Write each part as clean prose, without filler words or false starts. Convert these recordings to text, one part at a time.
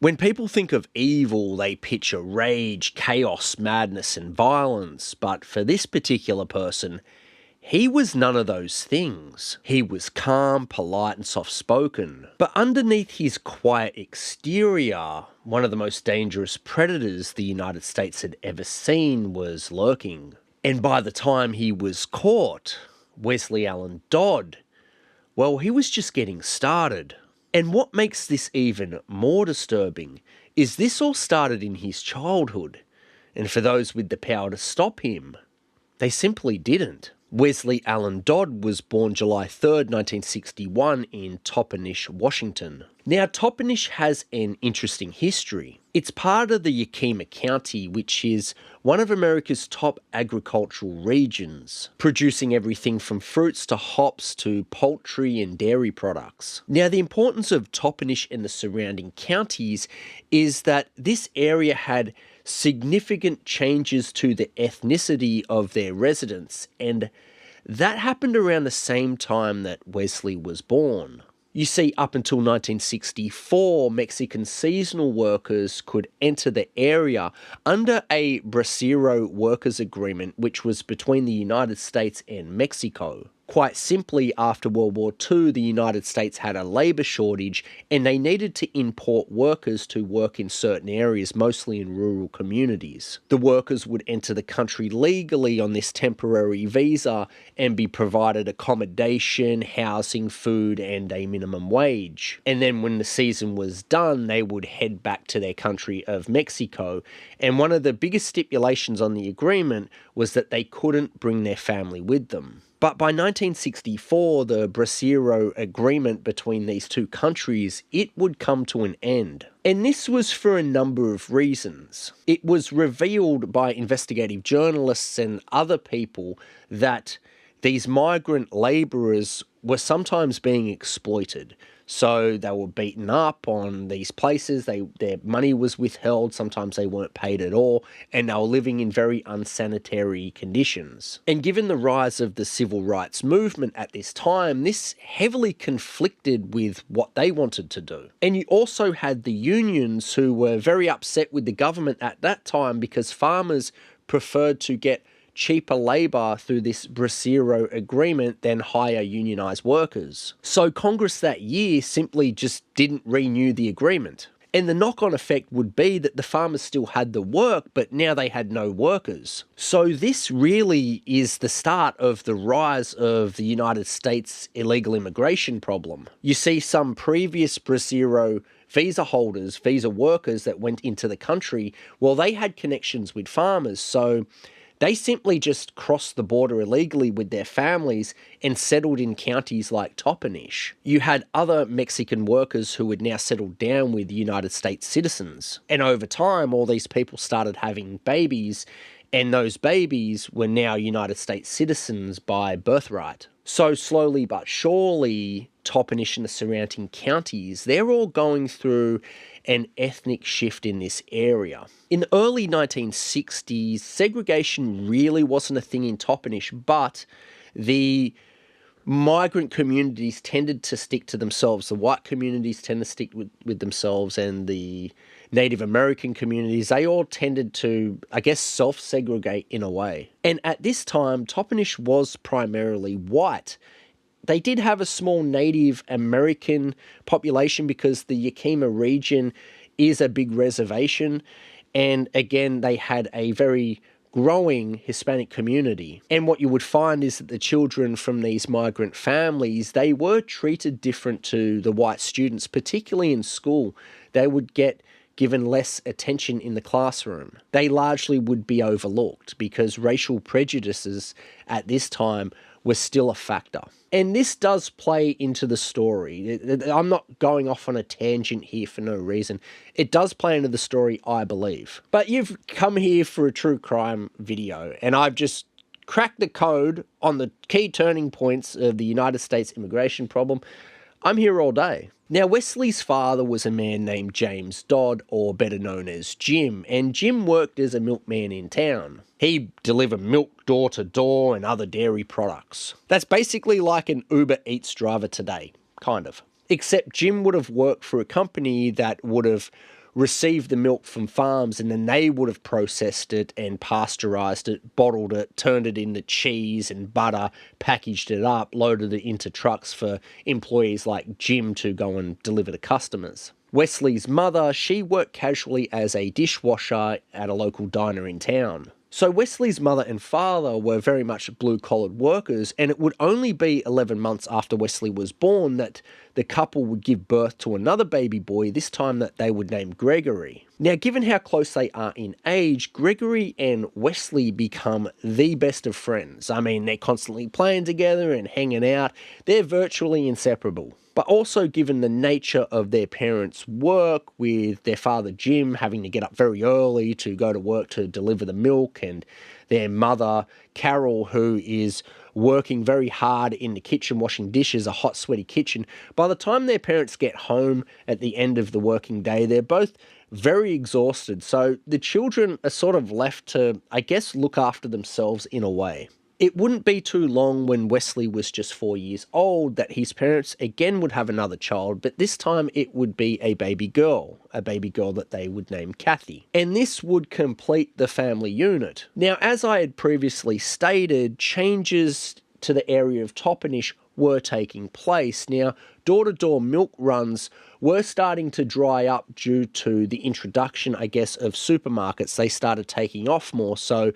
When people think of evil, they picture rage, chaos, madness, and violence, but for this particular person, he was none of those things. He was calm, polite, and soft-spoken. But underneath his quiet exterior, one of the most dangerous predators the United States had ever seen was lurking. And by the time he was caught, Westley Allan Dodd, well, he was just getting started. And what makes this even more disturbing is this all started in his childhood. And for those with the power to stop him, they simply didn't. Westley Allan Dodd was born July 3rd, 1961 in Toppenish, Washington. Now, Toppenish has an interesting history. It's part of the Yakima County, which is one of America's top agricultural regions, producing everything from fruits to hops to poultry and dairy products. Now, the importance of Toppenish and the surrounding counties is that this area had significant changes to the ethnicity of their residents, and that happened around the same time that Wesley was born. You see, up until 1964, Mexican seasonal workers could enter the area under a bracero workers agreement, which was between the United States and Mexico. Quite simply, after World War II, the United States had a labour shortage and they needed to import workers to work in certain areas, mostly in rural communities. The workers would enter the country legally on this temporary visa and be provided accommodation, housing, food, and a minimum wage. And then when the season was done, they would head back to their country of Mexico. And one of the biggest stipulations on the agreement was that they couldn't bring their family with them. But by 1964, the Bracero agreement between these two countries, it would come to an end. And this was for a number of reasons. It was revealed by investigative journalists and other people that these migrant labourers were sometimes being exploited. So they were beaten up on these places, their money was withheld, sometimes they weren't paid at all, and they were living in very unsanitary conditions. And given the rise of the civil rights movement at this time, this heavily conflicted with what they wanted to do. And you also had the unions who were very upset with the government at that time because farmers preferred to get cheaper labour through this Bracero agreement than hire unionised workers. So Congress that year simply just didn't renew the agreement. And the knock-on effect would be that the farmers still had the work, but now they had no workers. So this really is the start of the rise of the United States illegal immigration problem. You see some previous Bracero visa holders, visa workers that went into the country, well, they had connections with farmers, so they simply just crossed the border illegally with their families and settled in counties like Toppenish. You had other Mexican workers who had now settled down with United States citizens. And over time, all these people started having babies, and those babies were now United States citizens by birthright. So slowly but surely, Toppenish and the surrounding counties, they're all going through an ethnic shift in this area. In the early 1960s, segregation really wasn't a thing in Toppenish, but the migrant communities tended to stick to themselves. The white communities tend to stick with themselves, and the Native American communities, they all tended to, I guess, self-segregate in a way. And at this time, Toppenish was primarily white. They did have a small Native American population because the Yakima region is a big reservation. And again, they had a very growing Hispanic community. And what you would find is that the children from these migrant families, they were treated different to the white students, particularly in school. They would get given less attention in the classroom. They largely would be overlooked because racial prejudices at this time were still a factor. And this does play into the story. I'm not going off on a tangent here for no reason. It does play into the story, I believe. But you've come here for a true crime video, and I've just cracked the code on the key turning points of the United States immigration problem. I'm here all day. Now, Wesley's father was a man named James Dodd, or better known as Jim, and Jim worked as a milkman in town. He delivered milk door to door and other dairy products. That's basically like an Uber Eats driver today, kind of. Except Jim would have worked for a company that would have received the milk from farms, and then they would have processed it and pasteurized it, bottled it, turned it into cheese and butter, packaged it up, loaded it into trucks for employees like Jim to go and deliver to customers. Wesley's mother, she worked casually as a dishwasher at a local diner in town. So Wesley's mother and father were very much blue-collared workers, and it would only be 11 months after Wesley was born that the couple would give birth to another baby boy, this time that they would name Gregory. Now, given how close they are in age, Gregory and Wesley become the best of friends. I mean, they're constantly playing together and hanging out. They're virtually inseparable. But also given the nature of their parents' work, with their father Jim having to get up very early to go to work to deliver the milk, and their mother Carol, who is working very hard in the kitchen washing dishes, a hot sweaty kitchen, by the time their parents get home at the end of the working day, they're both very exhausted. So the children are sort of left to, I guess, look after themselves in a way. It wouldn't be too long when Wesley was just 4 years old that his parents again would have another child, but this time it would be a baby girl that they would name Kathy. And this would complete the family unit. Now, as I had previously stated, changes to the area of Toppenish were taking place. Now, door-to-door milk runs were starting to dry up due to the introduction, I guess, of supermarkets. They started taking off more, so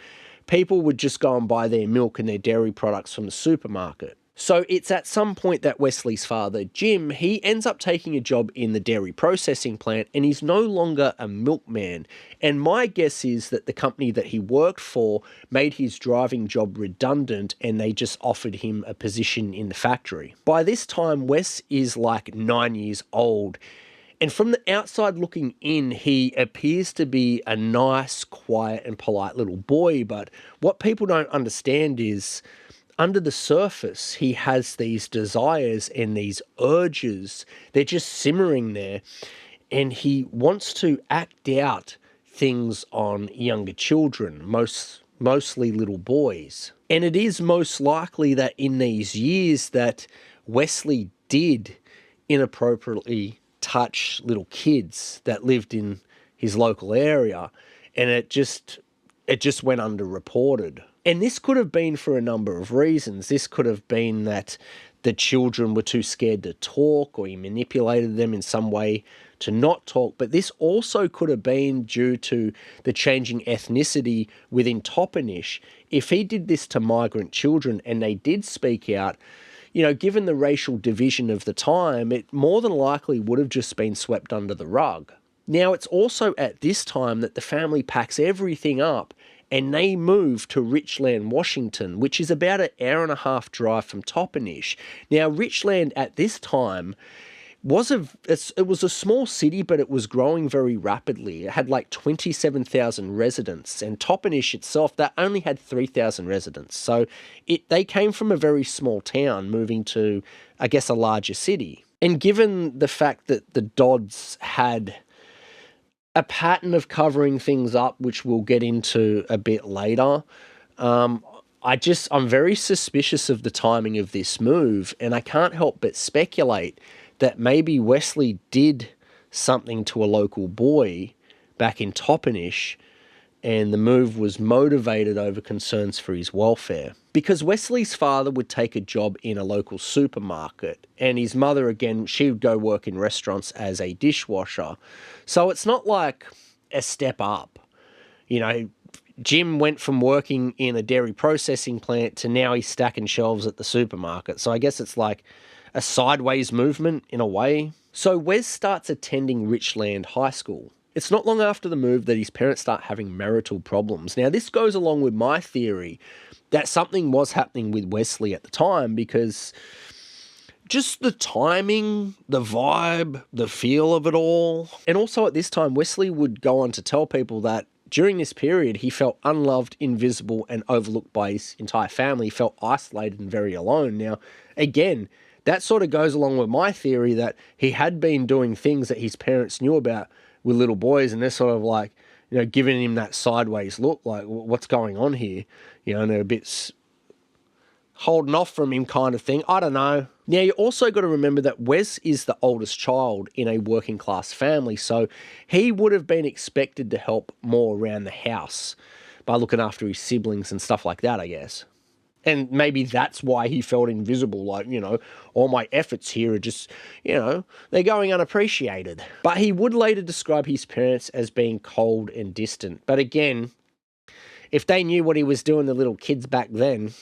people would just go and buy their milk and their dairy products from the supermarket. So it's at some point that Wesley's father, Jim, he ends up taking a job in the dairy processing plant, and he's no longer a milkman. And my guess is that the company that he worked for made his driving job redundant, and they just offered him a position in the factory. By this time, Wes is like 9 years old. And from the outside looking in, he appears to be a nice, quiet, and polite little boy. But what people don't understand is, under the surface, he has these desires and these urges. They're just simmering there. And he wants to act out things on younger children, mostly little boys. And it is most likely that in these years that Wesley did inappropriately touch little kids that lived in his local area, and it just went underreported. And this could have been for a number of reasons. This could have been that the children were too scared to talk, or he manipulated them in some way to not talk. But this also could have been due to the changing ethnicity within Toppenish. If he did this to migrant children and they did speak out, you know, given the racial division of the time, it more than likely would have just been swept under the rug. Now, it's also at this time that the family packs everything up and they move to Richland, Washington, which is about an hour-and-a-half drive from Toppenish. Now, Richland at this time was a small city, but it was growing very rapidly. It had like 27,000 residents, and Toppenish itself, that only had 3,000 residents. So they came from a very small town moving to, I guess, a larger city. And given the fact that the Dodds had a pattern of covering things up, which we'll get into a bit later, I'm very suspicious of the timing of this move, and I can't help but speculate that maybe Wesley did something to a local boy back in Toppenish, and the move was motivated over concerns for his welfare. Because Wesley's father would take a job in a local supermarket, and his mother, again, she would go work in restaurants as a dishwasher. So it's not like a step up. You know, Jim went from working in a dairy processing plant to now he's stacking shelves at the supermarket. So I guess it's like a sideways movement in a way. So Wes starts attending Richland High School. It's not long after the move that his parents start having marital problems. Now, this goes along with my theory that something was happening with Wesley at the time, because just the timing, the vibe, the feel of it all. And also at this time, Wesley would go on to tell people that during this period, he felt unloved, invisible, and overlooked by his entire family. He felt isolated and very alone. Now, again, that sort of goes along with my theory that he had been doing things that his parents knew about with little boys, and they're sort of like, you know, giving him that sideways look, like, what's going on here? You know, and they're a bit holding off from him kind of thing. I don't know. Now, you also got to remember that Wes is the oldest child in a working class family, so he would have been expected to help more around the house by looking after his siblings and stuff like that, I guess. And maybe that's why he felt invisible, like, all my efforts here are just, they're going unappreciated. But he would later describe his parents as being cold and distant. But again, if they knew what he was doing to little kids back then,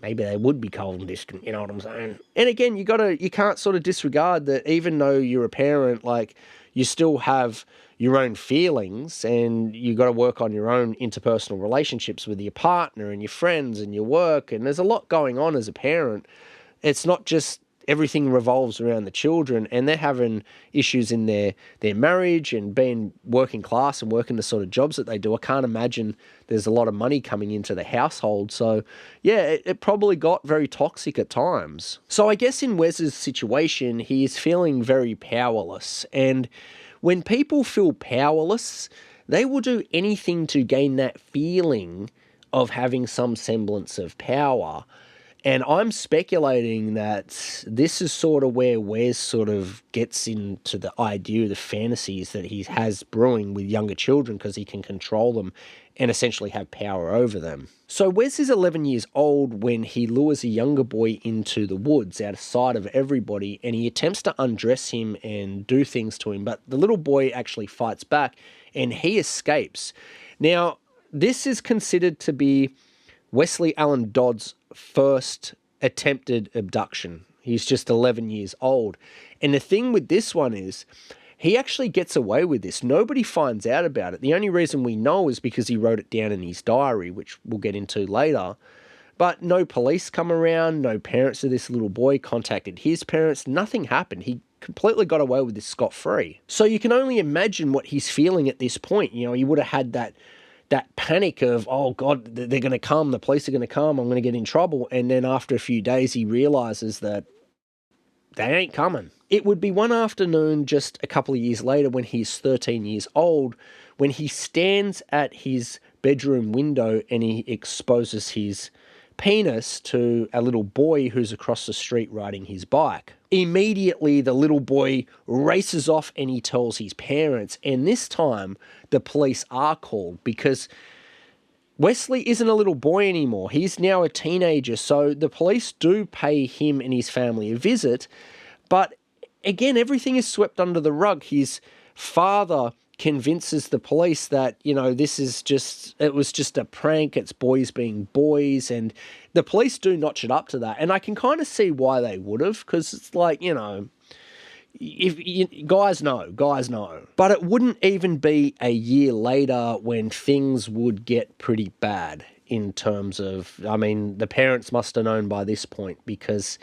maybe they would be cold and distant, you know what I'm saying? And again, you can't sort of disregard that even though you're a parent, like, you still have your own feelings and you got to work on your own interpersonal relationships with your partner and your friends and your work. And there's a lot going on as a parent. It's not just everything revolves around the children, and they're having issues in their marriage and being working class and working the sort of jobs that they do. I can't imagine there's a lot of money coming into the household. So yeah, it probably got very toxic at times. So I guess in Wes's situation, he is feeling very powerless. And when people feel powerless, they will do anything to gain that feeling of having some semblance of power. And I'm speculating that this is sort of where Wes sort of gets into the idea, the fantasies that he has brewing with younger children, because he can control them and essentially have power over them. So Wes is 11 years old when he lures a younger boy into the woods out of sight of everybody, and he attempts to undress him and do things to him, but the little boy actually fights back and he escapes. Now, this is considered to be Westley Allan Dodd's first attempted abduction. He's just 11 years old. And the thing with this one is, he actually gets away with this. Nobody finds out about it. The only reason we know is because he wrote it down in his diary, which we'll get into later. But no police come around, no parents of this little boy contacted his parents, nothing happened. He completely got away with this scot-free. So you can only imagine what he's feeling at this point. He would have had that panic of, oh God, they're going to come, the police are going to come, I'm going to get in trouble. And then after a few days, he realizes that they ain't coming. It would be one afternoon just a couple of years later when he's 13 years old, when he stands at his bedroom window and he exposes his penis to a little boy who's across the street riding his bike. Immediately, the little boy races off and he tells his parents. And this time, the police are called because Wesley isn't a little boy anymore. He's now a teenager. So the police do pay him and his family a visit. But again, everything is swept under the rug. His father convinces the police that, it was just a prank, it's boys being boys, and the police do notch it up to that. And I can kind of see why they would have, because it's like, if guys know. But it wouldn't even be a year later when things would get pretty bad in terms of, the parents must have known by this point, because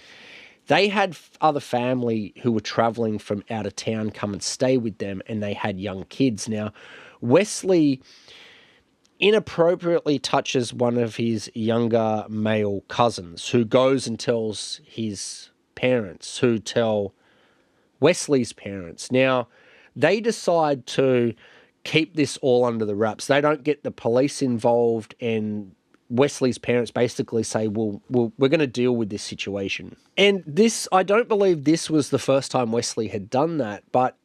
they had other family who were traveling from out of town come and stay with them, and they had young kids. Now, Wesley inappropriately touches one of his younger male cousins, who goes and tells his parents, who tell Wesley's parents. Now, they decide to keep this all under the wraps. They don't get the police involved, and Wesley's parents basically say, well, we're going to deal with this situation. And this, I don't believe this was the first time Wesley had done that, but,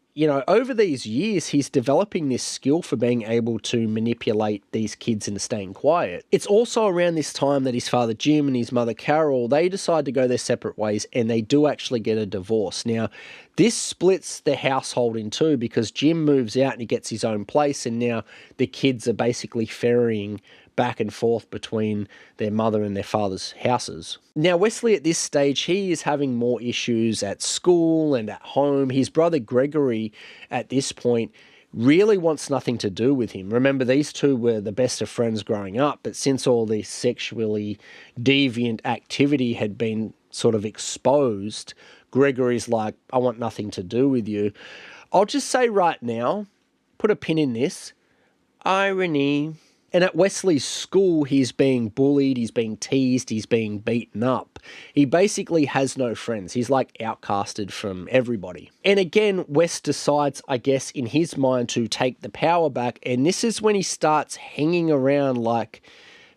over these years, he's developing this skill for being able to manipulate these kids into staying quiet. It's also around this time that his father Jim and his mother Carol, they decide to go their separate ways, and they do actually get a divorce. Now, this splits the household in two, because Jim moves out and he gets his own place, and now the kids are basically ferrying back and forth between their mother and their father's houses. Now, Wesley at this stage, he is having more issues at school and at home. His brother Gregory at this point really wants nothing to do with him. Remember, these two were the best of friends growing up, but since all this sexually deviant activity had been sort of exposed, Gregory's like, I want nothing to do with you. I'll just say right now, put a pin in this, irony. And at Wesley's school, he's being bullied, he's being teased, he's being beaten up. He basically has no friends. He's like outcasted from everybody. And again, Wes decides, I guess, in his mind to take the power back. And this is when he starts hanging around like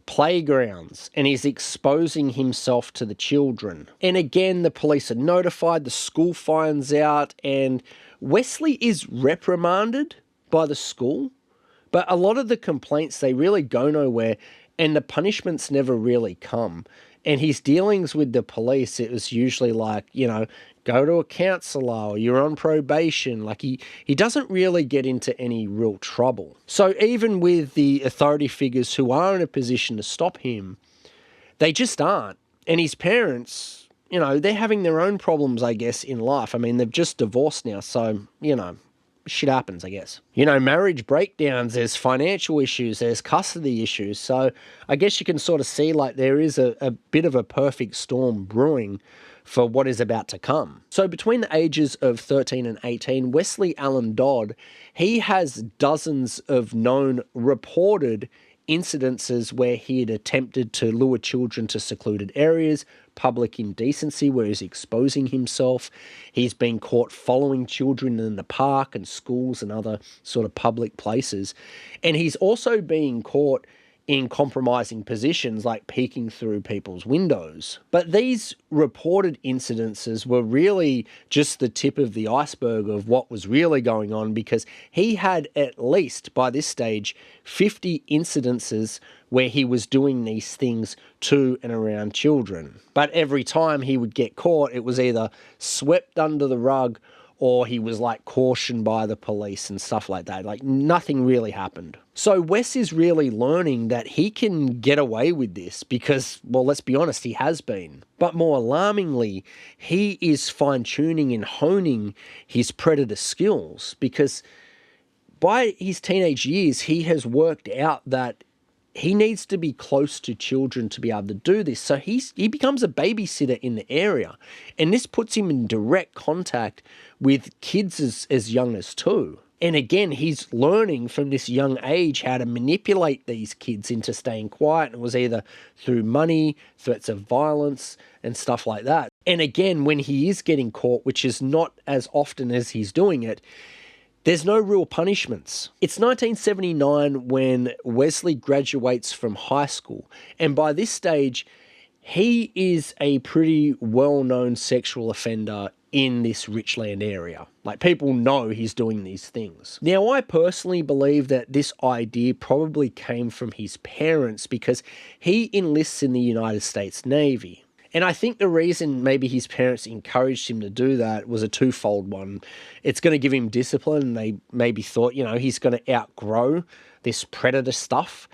playgrounds, and he's exposing himself to the children. And again, the police are notified, the school finds out, and Wesley is reprimanded by the school. But a lot of the complaints, they really go nowhere, and the punishments never really come. And his dealings with the police, it was usually like, go to a counsellor, or you're on probation. Like he doesn't really get into any real trouble. So even with the authority figures who are in a position to stop him, they just aren't. And his parents, they're having their own problems, I guess, in life. I mean, they've just divorced now, so, shit happens, I guess. Marriage breakdowns, there's financial issues, there's custody issues. So I guess you can sort of see like there is a bit of a perfect storm brewing for what is about to come. So between the ages of 13 and 18, Westley Allan Dodd, he has dozens of known reported incidences where he had attempted to lure children to secluded areas, public indecency where he's exposing himself. He's been caught following children in the park and schools and other sort of public places. And he's also being caught in compromising positions like peeking through people's windows. But these reported incidences were really just the tip of the iceberg of what was really going on, because he had at least, by this stage, 50 incidences where he was doing these things to and around children. But every time he would get caught, it was either swept under the rug or he was like cautioned by the police and stuff like that. Like nothing really happened. So Wes is really learning that he can get away with this because, well, let's be honest, he has been. But more alarmingly, he is fine-tuning and honing his predator skills, because by his teenage years, he has worked out that he needs to be close to children to be able to do this. So he becomes a babysitter in the area. And this puts him in direct contact with kids as young as 2. And again, he's learning from this young age how to manipulate these kids into staying quiet. And it was either through money, threats of violence, and stuff like that. And again, when he is getting caught, which is not as often as he's doing it, there's no real punishments. It's 1979 when Wesley graduates from high school, and by this stage, he is a pretty well-known sexual offender in this Richland area. Like, people know he's doing these things. Now, I personally believe that this idea probably came from his parents, because he enlists in the United States Navy. And I think the reason maybe his parents encouraged him to do that was a twofold one. It's going to give him discipline, and they maybe thought, he's going to outgrow this predator stuff.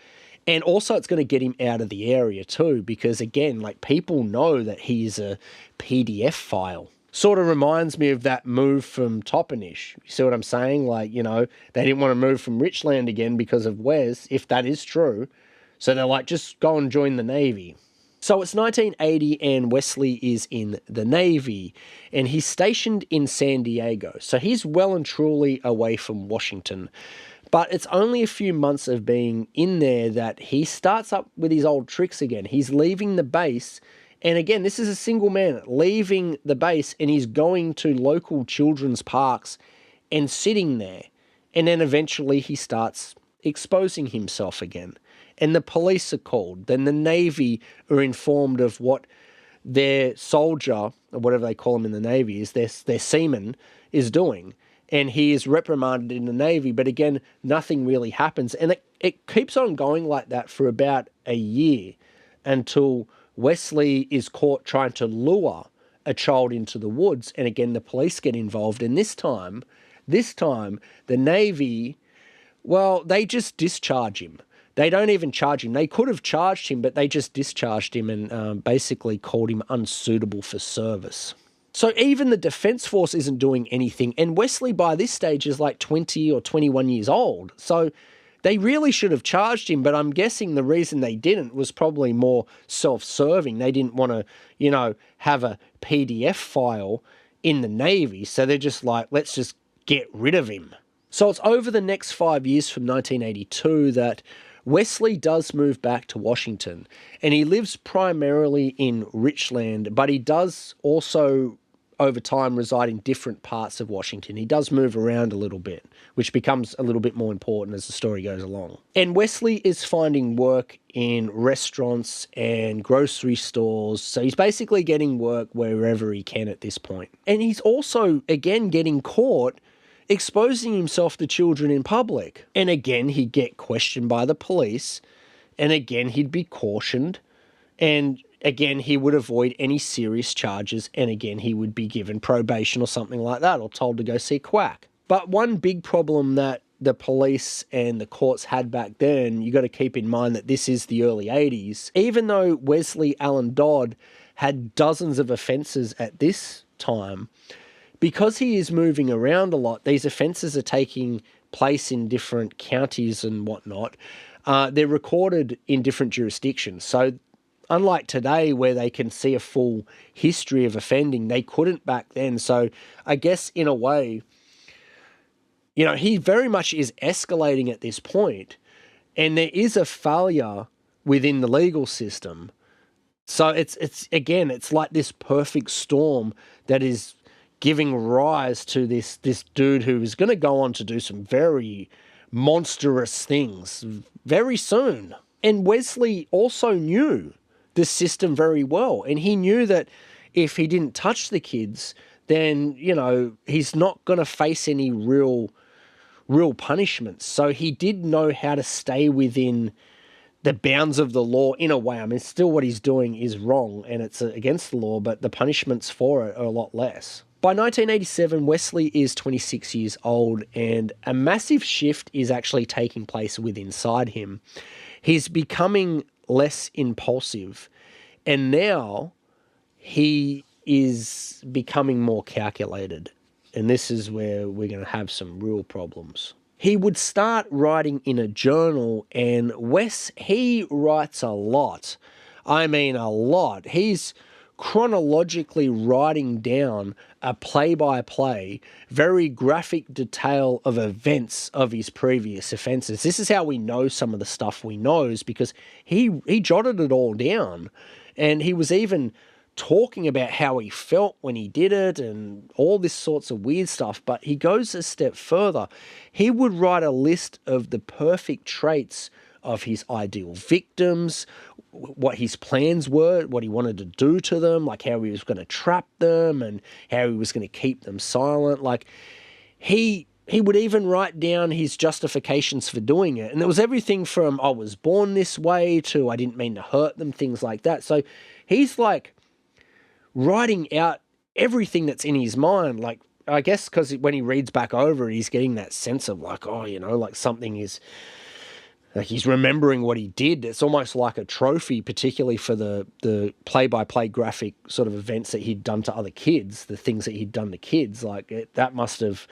And also it's going to get him out of the area too, because again, like, people know that he's a PDF file. Sort of reminds me of that move from Toppenish. You see what I'm saying? Like, they didn't want to move from Richland again because of Wes, if that is true. So they're like, just go and join the Navy. So it's 1980 and Wesley is in the Navy, and he's stationed in San Diego. So he's well and truly away from Washington. But it's only a few months of being in there that he starts up with his old tricks again. He's leaving the base, and again, this is a single man leaving the base, and he's going to local children's parks and sitting there. And then eventually he starts exposing himself again. And the police are called. Then the Navy are informed of what their soldier, or whatever they call him in the Navy, is their seaman, is doing. And he is reprimanded in the Navy, but again, nothing really happens. And it keeps on going like that for about a year, until Wesley is caught trying to lure a child into the woods. And again, the police get involved. And this time, the Navy, well, they just discharge him. They don't even charge him. They could have charged him, but they just discharged him and basically called him unsuitable for service. So even the Defence Force isn't doing anything. And Wesley, by this stage, is like 20 or 21 years old. So they really should have charged him, but I'm guessing the reason they didn't was probably more self-serving. They didn't want to, have a PDF file in the Navy. So they're just like, let's just get rid of him. So it's over the next 5 years from 1982 that Wesley does move back to Washington, and he lives primarily in Richland, but he does also over time reside in different parts of Washington. He does move around a little bit, which becomes a little bit more important as the story goes along. And Wesley is finding work in restaurants and grocery stores. So he's basically getting work wherever he can at this point. And he's also, again, getting caught exposing himself to children in public. And again, he'd get questioned by the police. And again, he'd be cautioned. And again, he would avoid any serious charges. And again, he would be given probation or something like that, or told to go see a quack. But one big problem that the police and the courts had back then, you got to keep in mind that this is the early 80s. Even though Westley Allan Dodd had dozens of offences at this time, because he is moving around a lot, these offences are taking place in different counties and whatnot. They're recorded in different jurisdictions. So unlike today where they can see a full history of offending, they couldn't back then. So I guess in a way, you know, he very much is escalating at this point, and there is a failure within the legal system. So it's like this perfect storm that is giving rise to this dude who is going to go on to do some very monstrous things very soon. And Wesley also knew the system very well, and he knew that if he didn't touch the kids, then, you know, he's not going to face any real punishments. So he did know how to stay within the bounds of the law in a way. I mean, still what he's doing is wrong and it's against the law, but the punishments for it are a lot less. By 1987, Wesley is 26 years old, and a massive shift is actually taking place inside him. He's becoming less impulsive, and now he is becoming more calculated. And this is where we're going to have some real problems. He would start writing in a journal, and Wes, he writes a lot. I mean, a lot. He's chronologically writing down a play-by-play, very graphic detail of events of his previous offences. This is how we know some of the stuff we know, is because he jotted it all down. And he was even talking about how he felt when he did it and all this sorts of weird stuff. But he goes a step further. He would write a list of the perfect traits of his ideal victims, what his plans were, what he wanted to do to them, like how he was going to trap them and how he was going to keep them silent. Like he would even write down his justifications for doing it. And there was everything from, I was born this way, to I didn't mean to hurt them, things like that. So he's like writing out everything that's in his mind. Like, I guess because when he reads back over it, he's getting that sense of like, oh, you know, like something is, like he's remembering what he did. It's almost like a trophy, particularly for the play-by-play graphic sort of events that he'd done to other kids, the things that he'd done to kids. Like that must have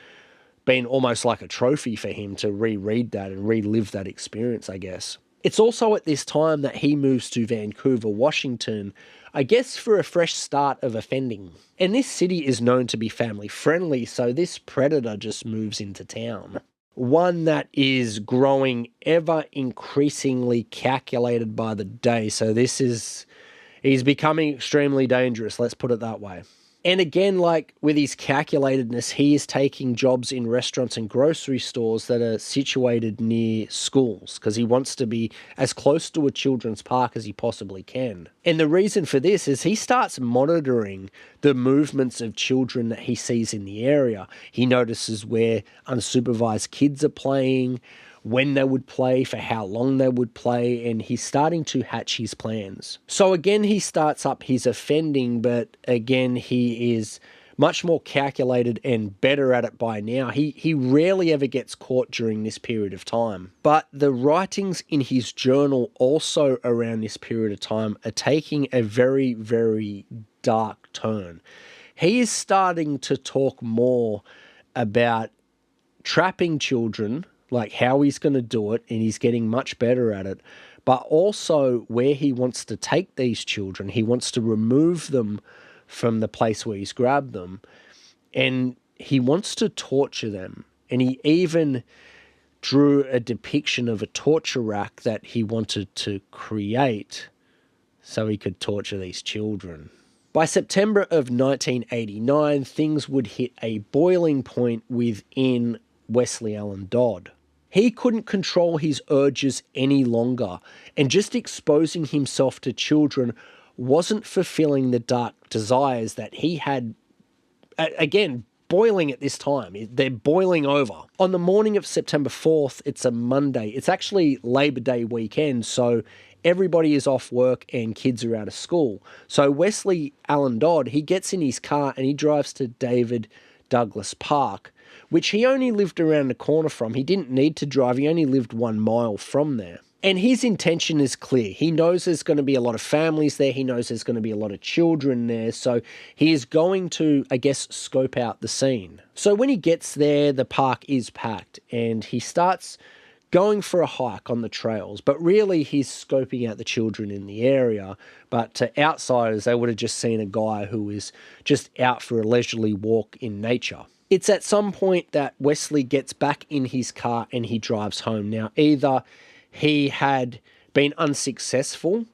been almost like a trophy for him to reread that and relive that experience, I guess. It's also at this time that he moves to Vancouver, Washington, I guess for a fresh start of offending. And this city is known to be family friendly, so this predator just moves into town. One that is growing ever increasingly calculated by the day. So he's becoming extremely dangerous, let's put it that way. And again, like with his calculatedness, he is taking jobs in restaurants and grocery stores that are situated near schools because he wants to be as close to a children's park as he possibly can. And the reason for this is he starts monitoring the movements of children that he sees in the area. He notices where unsupervised kids are playing, when they would play, for how long they would play, and he's starting to hatch his plans. So again, he starts up his offending, but again, he is much more calculated and better at it by now. He rarely ever gets caught during this period of time. But the writings in his journal also around this period of time are taking a very, very dark turn. He is starting to talk more about trapping children, like how he's going to do it, and he's getting much better at it, but also where he wants to take these children. He wants to remove them from the place where he's grabbed them, and he wants to torture them. And he even drew a depiction of a torture rack that he wanted to create so he could torture these children. By September of 1989, things would hit a boiling point within Westley Allan Dodd. He couldn't control his urges any longer, and just exposing himself to children wasn't fulfilling the dark desires that he had, again, boiling at this time. They're boiling over. On the morning of September 4th, it's a Monday. It's actually Labor Day weekend, so everybody is off work and kids are out of school. So Westley Allan Dodd, he gets in his car and he drives to David Douglas Park, which he only lived around the corner from. He didn't need to drive. He only lived 1 mile from there. And his intention is clear. He knows there's going to be a lot of families there. He knows there's going to be a lot of children there. So he is going to, I guess, scope out the scene. So when he gets there, the park is packed and he starts going for a hike on the trails. But really, he's scoping out the children in the area. But to outsiders, they would have just seen a guy who is just out for a leisurely walk in nature. It's at some point that Wesley gets back in his car and he drives home. Now, either he had been unsuccessful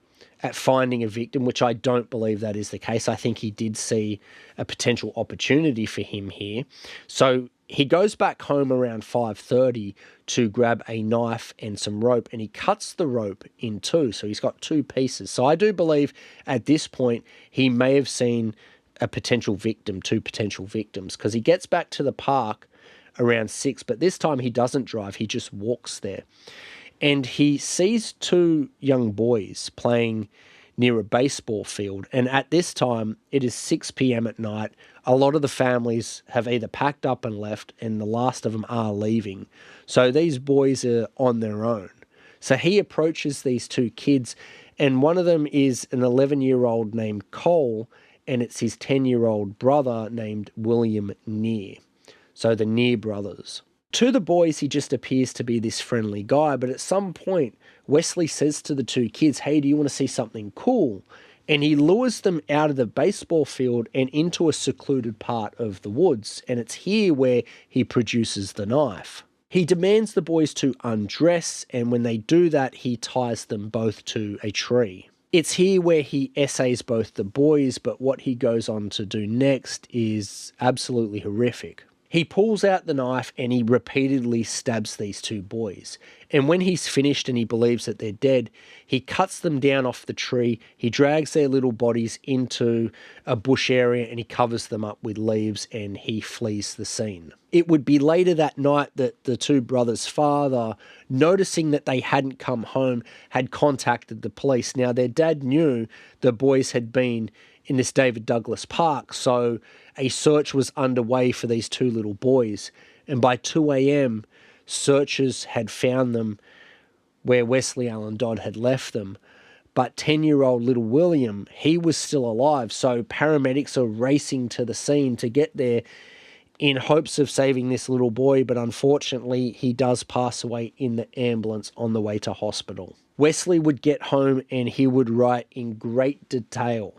at finding a victim, which I don't believe that is the case. I think he did see a potential opportunity for him here. So he goes back home around 5:30 to grab a knife and some rope, and he cuts the rope in two. So he's got 2 pieces. So I do believe at this point he may have seen a potential victim, 2 potential victims, because he gets back to the park around 6, but this time he doesn't drive, he just walks there. And he sees 2 young boys playing near a baseball field. And at this time, it is 6 p.m. at night. A lot of the families have either packed up and left, and the last of them are leaving. So these boys are on their own. So he approaches these 2 kids, and one of them is an 11-year-old named Cole, and it's his 10-year-old brother named William Neer. So the Neer brothers. To the boys, he just appears to be this friendly guy, but at some point, Wesley says to the 2 kids, "Hey, do you want to see something cool?" And he lures them out of the baseball field and into a secluded part of the woods, and it's here where he produces the knife. He demands the boys to undress, and when they do that, he ties them both to a tree. It's here where he essays both the boys, but what he goes on to do next is absolutely horrific. He pulls out the knife and he repeatedly stabs these 2 boys. And when he's finished and he believes that they're dead, he cuts them down off the tree, he drags their little bodies into a bush area and he covers them up with leaves and he flees the scene. It would be later that night that the 2 brothers' father, noticing that they hadn't come home, had contacted the police. Now, their dad knew the boys had been in this David Douglas Park, so a search was underway for these 2 little boys. And by 2 a.m., searchers had found them where Westley Allan Dodd had left them. But 10-year-old little William, he was still alive, so paramedics are racing to the scene to get there in hopes of saving this little boy, but unfortunately he does pass away in the ambulance on the way to hospital. Wesley would get home and he would write in great detail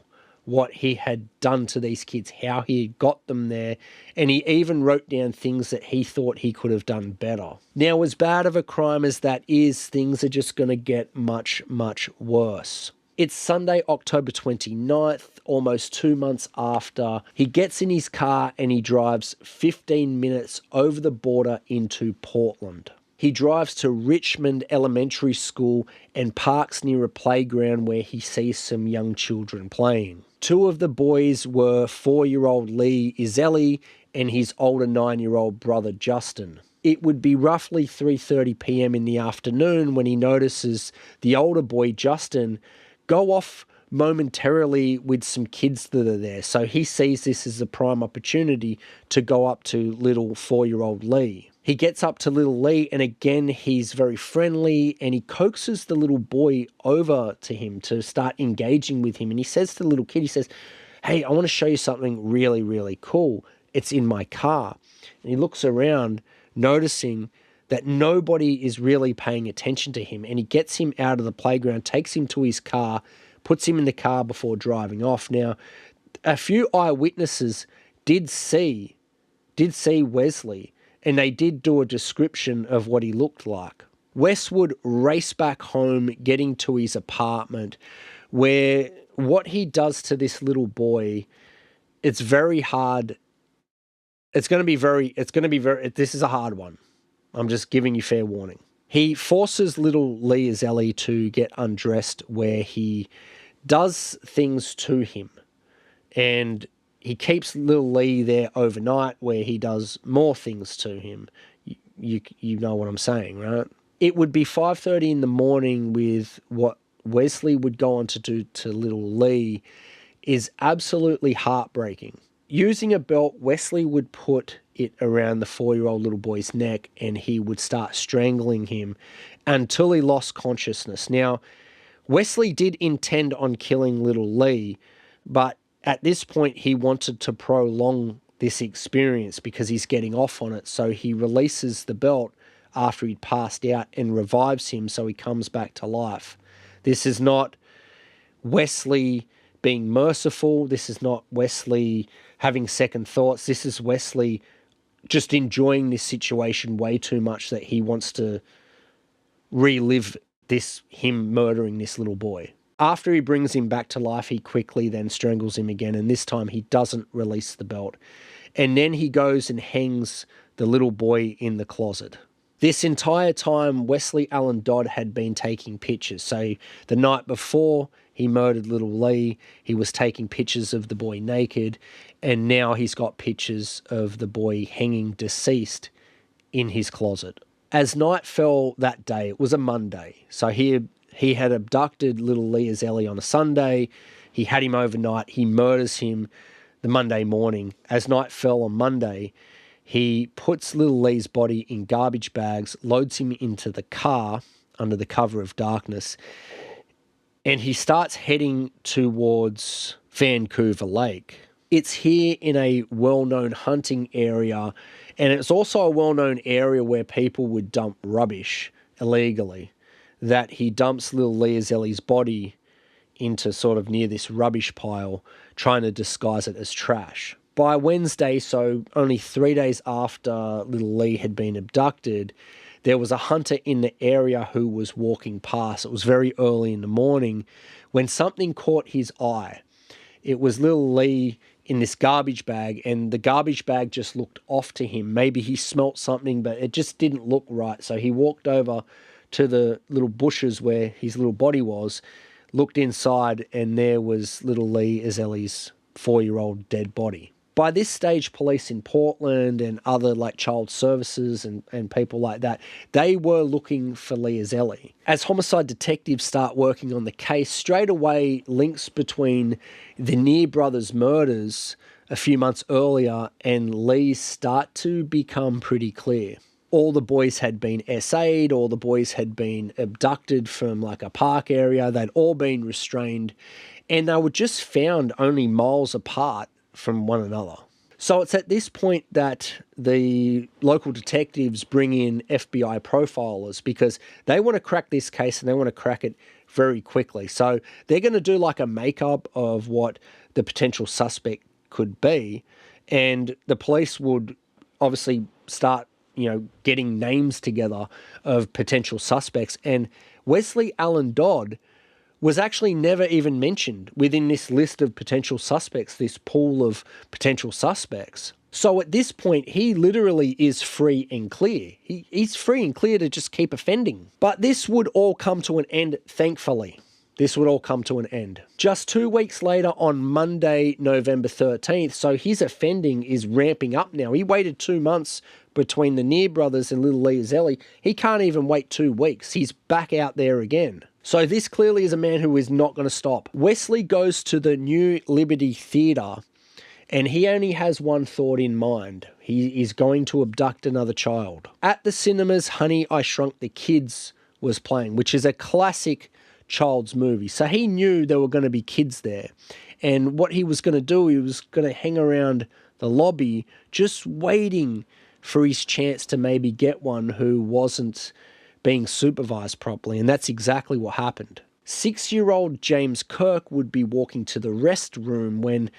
what he had done to these kids, how he had got them there, and he even wrote down things that he thought he could have done better. Now, as bad of a crime as that is, things are just going to get much, much worse. It's Sunday, October 29th, almost 2 months after. He gets in his car and he drives 15 minutes over the border into Portland. He drives to Richland Elementary School and parks near a playground where he sees some young children playing. 2 of the boys were 4-year-old Lee Izzelli and his older 9-year-old brother Justin. It would be roughly 3:30 p.m. in the afternoon when he notices the older boy Justin go off momentarily with some kids that are there. So he sees this as a prime opportunity to go up to little 4-year-old Lee. He gets up to little Lee and again he's very friendly and he coaxes the little boy over to him to start engaging with him. And he says to the little kid, he says, "Hey, I want to show you something really, really cool. It's in my car." And he looks around, noticing that nobody is really paying attention to him. And he gets him out of the playground, takes him to his car, puts him in the car before driving off. Now, a few eyewitnesses did see Wesley, and they did do a description of what he looked like. Wes would race back home, getting to his apartment, where what he does to this little boy, it's very hard. It's going to be very, this is a hard one. I'm just giving you fair warning. He forces little Lee Azelli to get undressed where he does things to him. And he keeps little Lee there overnight where he does more things to him. You know what I'm saying, right? It would be 5:30 in the morning with what Wesley would go on to do to little Lee is absolutely heartbreaking. Using a belt, Wesley would put it around the 4-year-old little boy's neck and he would start strangling him until he lost consciousness. Now, Wesley did intend on killing little Lee, but at this point he wanted to prolong this experience because he's getting off on it. So he releases the belt after he'd passed out and revives him so he comes back to life. This is not Wesley being merciful. This is not Wesley having second thoughts. This is Wesley just enjoying this situation way too much that he wants to relive him murdering this little boy. After he brings him back to life, he quickly then strangles him again, and this time he doesn't release the belt. And then he goes and hangs the little boy in the closet. This entire time, Westley Allan Dodd had been taking pictures. So the night before he murdered little Lee, he was taking pictures of the boy naked, and now he's got pictures of the boy hanging deceased in his closet. As night fell that day, it was a Monday, so he had abducted little Lee Azelli on a Sunday. He had him overnight. He murders him the Monday morning. As night fell on Monday, he puts little Lee's body in garbage bags, loads him into the car under the cover of darkness, and he starts heading towards Vancouver Lake. It's here in a well-known hunting area, and it's also a well-known area where people would dump rubbish illegally, that he dumps little Lee Azelli's body into sort of near this rubbish pile, trying to disguise it as trash. By Wednesday, so only 3 days after little Lee had been abducted, there was a hunter in the area who was walking past. It was very early in the morning when something caught his eye. It was little Lee in this garbage bag, and the garbage bag just looked off to him. Maybe he smelt something, but it just didn't look right. So he walked over to the little bushes where his little body was, looked inside, and there was little Lee Azelli's 4-year-old dead body. By this stage, police in Portland and other like child services and people like that, they were looking for Lee Azelli. As homicide detectives start working on the case, straight away links between the Near brothers' murders a few months earlier and Lee's start to become pretty clear. All the boys had been SA'd, all the boys had been abducted from like a park area, they'd all been restrained, and they were just found only miles apart from one another. So it's at this point that the local detectives bring in FBI profilers because they want to crack this case and they want to crack it very quickly. So they're going to do like a makeup of what the potential suspect could be, and the police would obviously start, getting names together of potential suspects. And Westley Allan Dodd was actually never even mentioned within this list of potential suspects, this pool of potential suspects. So at this point, he literally is free and clear. He's free and clear to just keep offending. But this would all come to an end, thankfully. This would all come to an end. Just 2 weeks later, on Monday, November 13th, so his offending is ramping up now. He waited 2 months between the Near brothers and little Lee Azelli. He can't even wait 2 weeks. He's back out there again. So this clearly is a man who is not going to stop. Wesley goes to the New Liberty Theatre, and he only has one thought in mind. He is going to abduct another child. At the cinemas, Honey, I Shrunk the Kids was playing, which is a classic child's movie. So he knew there were going to be kids there. And what he was going to do, he was going to hang around the lobby just waiting for his chance to maybe get one who wasn't being supervised properly, and that's exactly what happened. 6-year-old James Kirk would be walking to the restroom when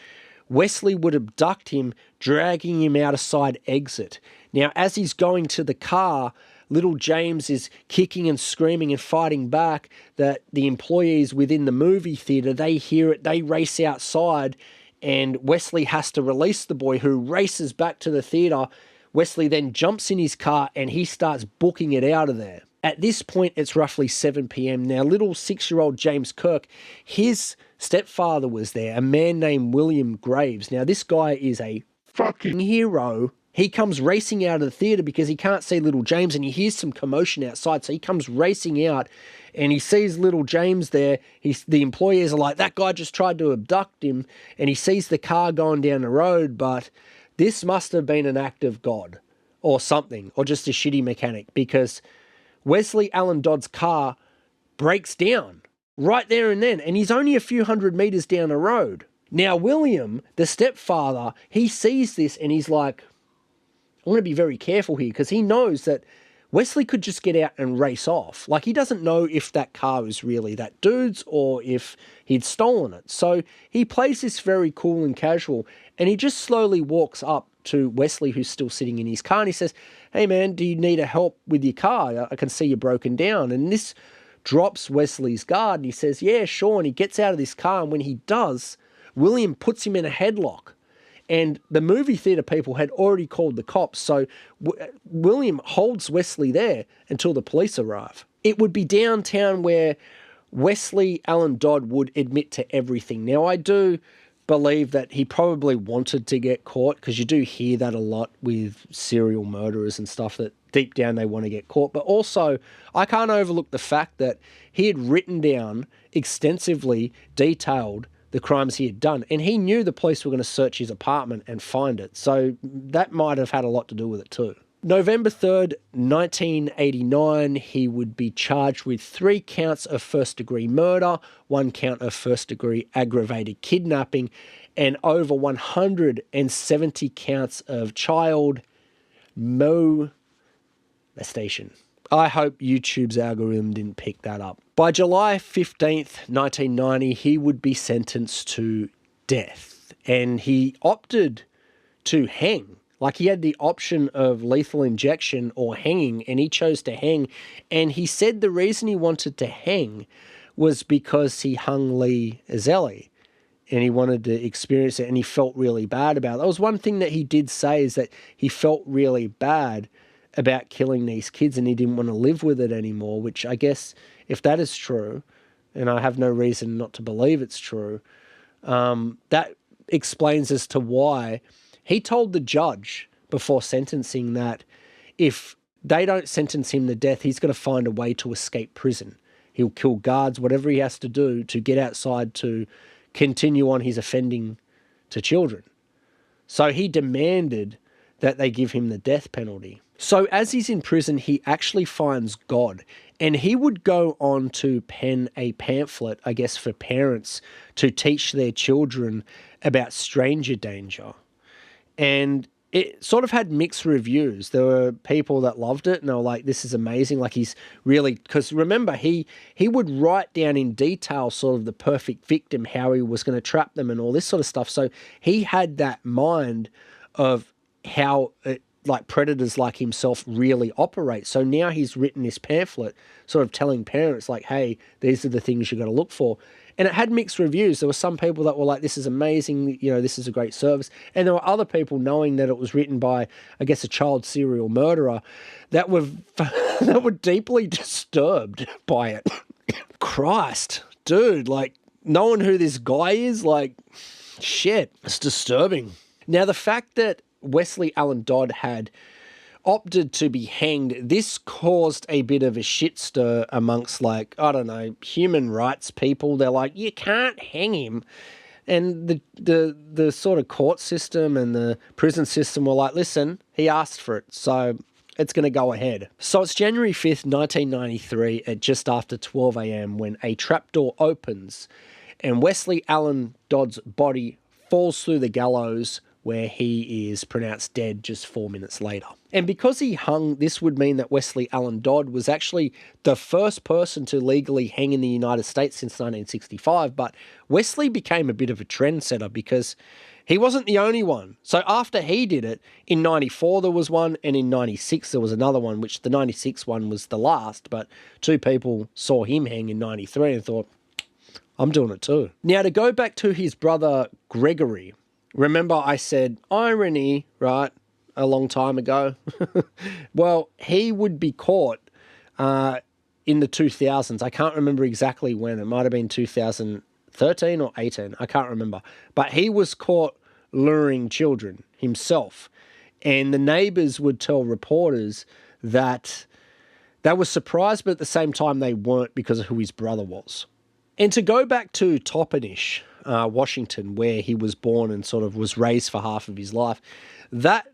Wesley would abduct him, dragging him out a side exit. Now, as he's going to the car, little James is kicking and screaming and fighting back, that the employees within the movie theatre, they hear it, they race outside, and Wesley has to release the boy, who races back to the theatre. Wesley then jumps in his car and he starts booking it out of there. At this point, it's roughly 7 p.m. Now, little 6-year-old James Kirk, his stepfather was there, a man named William Graves. Now, this guy is a fucking hero. He comes racing out of the theatre because he can't see little James, and he hears some commotion outside. So he comes racing out and he sees little James there. The employees are like, that guy just tried to abduct him, and he sees the car going down the road. But this must have been an act of God or something, or just a shitty mechanic, because Westley Allan Dodd's car breaks down right there and then, and he's only a few hundred meters down the road. Now, William, the stepfather, he sees this and he's like, I want to be very careful here, because he knows that Wesley could just get out and race off. Like, he doesn't know if that car is really that dude's or if he'd stolen it. So he plays this very cool and casual, and he just slowly walks up to Wesley, who's still sitting in his car, and he says, hey man, do you need a help with your car? I can see you're broken down. And this drops Wesley's guard, and he says, yeah, sure. And he gets out of this car, and when he does, William puts him in a headlock. And the movie theatre people had already called the cops, so William holds Wesley there until the police arrive. It would be downtown where Westley Allan Dodd would admit to everything. Now, I do believe that he probably wanted to get caught, because you do hear that a lot with serial murderers and stuff, that deep down they want to get caught. But also, I can't overlook the fact that he had written down extensively detailed the crimes he had done, and he knew the police were going to search his apartment and find it. So that might have had a lot to do with it too. November 3rd, 1989, he would be charged with 3 counts of first-degree murder, 1 count of first-degree aggravated kidnapping, and over 170 counts of child molestation. I hope YouTube's algorithm didn't pick that up. By July 15th, 1990, he would be sentenced to death, and he opted to hang. Like, he had the option of lethal injection or hanging, and he chose to hang. And he said the reason he wanted to hang was because he hung Lee Escalation, and he wanted to experience it, and he felt really bad about it. That was one thing that he did say, is that he felt really bad about killing these kids, and he didn't want to live with it anymore, which I guess, if that is true, and I have no reason not to believe it's true, that explains as to why he told the judge before sentencing that if they don't sentence him to death, he's going to find a way to escape prison. He'll kill guards, whatever he has to do to get outside to continue on his offending to children. So he demanded that they give him the death penalty. So as he's in prison, he actually finds God, and he would go on to pen a pamphlet, I guess, for parents to teach their children about stranger danger. And it sort of had mixed reviews. There were people that loved it and they were like, this is amazing. Like, he's really, because remember, he would write down in detail sort of the perfect victim, how he was going to trap them and all this sort of stuff. So he had that mind of how like predators like himself really operate. So now he's written this pamphlet sort of telling parents like, hey, these are the things you got to look for. And it had mixed reviews. There were some people that were like, this is amazing, you know, this is a great service. And there were other people, knowing that it was written by, I guess, a child serial murderer, that were that were deeply disturbed by it. Christ, dude, like, knowing who this guy is, like, shit, it's disturbing. Now, the fact that Westley Allan Dodd had opted to be hanged, this caused a bit of a shit stir amongst, like, I don't know, human rights people. They're like, you can't hang him. And the sort of court system and the prison system were like, listen, he asked for it, so it's going to go ahead. So it's January 5th, 1993 at just after 12 a.m. when a trapdoor opens and Westley Allan Dodd's body falls through the gallows, where he is pronounced dead just 4 minutes later. And because he hung, this would mean that Westley Allan Dodd was actually the first person to legally hang in the United States since 1965. But Wesley became a bit of a trendsetter because He wasn't the only one. So after he did it, in 94 there was one, and in 96 there was another one, which the 96 one was the last, but two people saw him hang in 93 and thought, I'm doing it too. Now, to go back to his brother Gregory, remember I said irony, right, a long time ago? Well, he would be caught in the 2000s. I can't remember exactly when. It might have been 2013 or 18. I can't remember. But he was caught luring children himself. And the neighbours would tell reporters that they were surprised, but at the same time they weren't, because of who his brother was. And to go back to Toppenish, Washington, where he was born and sort of was raised for half of his life, that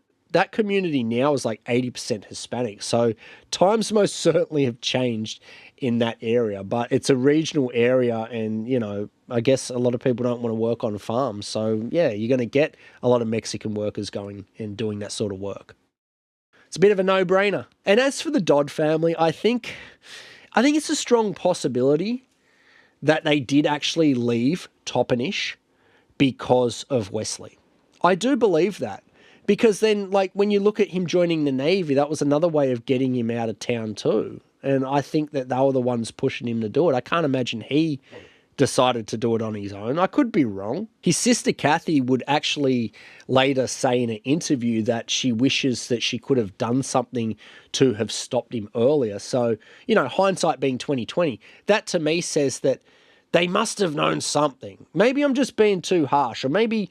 community now is like 80% Hispanic. So times most certainly have changed in that area, but it's a regional area, and, you know, I guess a lot of people don't want to work on farms. So yeah, you're going to get a lot of Mexican workers going and doing that sort of work. It's a bit of a no-brainer. And as for the Dodd family, I think it's a strong possibility that they did actually leave Toppenish because of Wesley. I do believe that, because then, like, when you look at him joining the Navy, that was another way of getting him out of town too. And I think that they were the ones pushing him to do it. I can't imagine he decided to do it on his own. I could be wrong. His sister Kathy would actually later say in an interview that she wishes that she could have done something to have stopped him earlier. So, you know, hindsight being 2020, that to me says that they must have known something. Maybe I'm just being too harsh, or maybe,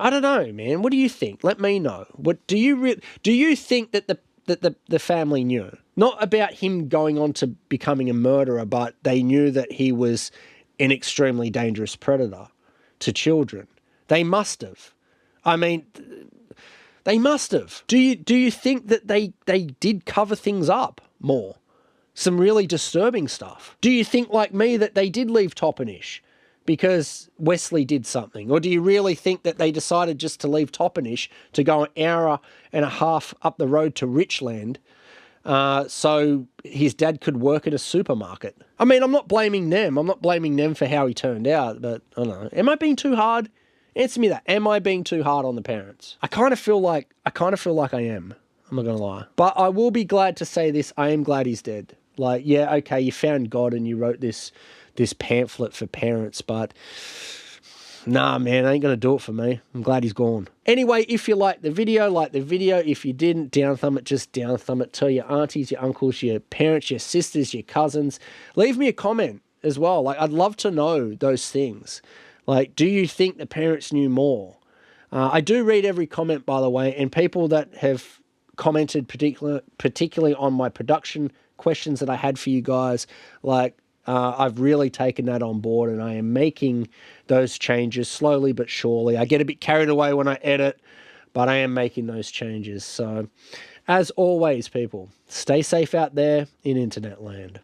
I don't know, man. What do you think? Let me know. What do you think that the family knew? Not about him going on to becoming a murderer, but they knew that he was an extremely dangerous predator to children. They must have. I mean, they must have. Do you think that they did cover things up more? Some really disturbing stuff. Do you think, like me, that they did leave Toppenish because Wesley did something? Or do you really think that they decided just to leave Toppenish to go an hour and a half up the road to Richland so his dad could work at a supermarket? I mean, I'm not blaming them. I'm not blaming them for how he turned out, but I don't know. Am I being too hard? Answer me that. Am I being too hard on the parents? I kind of feel like I am. I'm not going to lie. But I will be glad to say this. I am glad he's dead. Like, yeah, okay, you found God and you wrote this pamphlet for parents, but nah, man, ain't going to do it for me. I'm glad he's gone. Anyway, if you liked the video, like the video. If you didn't, down thumb it, just down thumb it. Tell your aunties, your uncles, your parents, your sisters, your cousins. Leave me a comment as well. Like, I'd love to know those things. Like, do you think the parents knew more? I do read every comment, by the way, and people that have commented particularly on my production questions that I had for you guys, like, I've really taken that on board, and I am making those changes slowly but surely. I get a bit carried away when I edit, but I am making those changes. So, as always, people, stay safe out there in internet land.